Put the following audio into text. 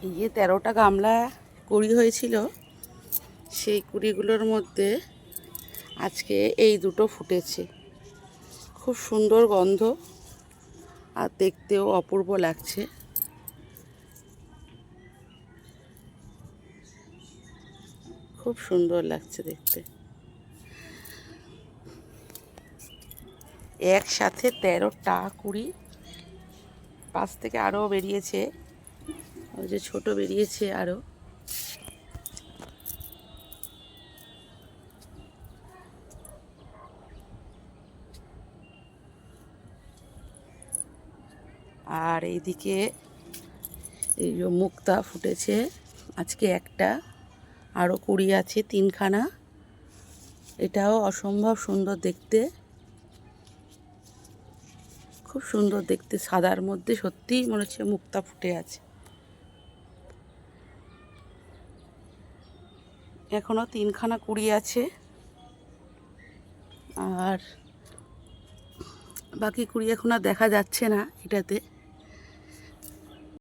এই যে 13টা গামলা কুড়ি হয়েছিল, সেই কুড়িগুলোর মধ্যে আজকে এই দুটো ফুটেছে। খুব সুন্দর গন্ধ আর দেখতেও অপূর্ব লাগছে। খুব সুন্দর লাগছে দেখতে। একসাথে 13টা কুড়ি, পাশ থেকে আরও বেরিয়েছে, ওই যে ছোট বেরিয়েছে আরও। আর এইদিকে এই যে মুক্তা ফুটেছে আজকে একটা, আরও কুড়ি আছে 3খানা। এটাও অসম্ভব সুন্দর দেখতে, খুব সুন্দর দেখতে, সাদার মধ্যে সত্যিই মনে হচ্ছে মুক্তা ফুটে আছে। এখনও 3খানা কুড়ি আছে, আর বাকি কুড়ি এখন আর দেখা যাচ্ছে না এটাতে।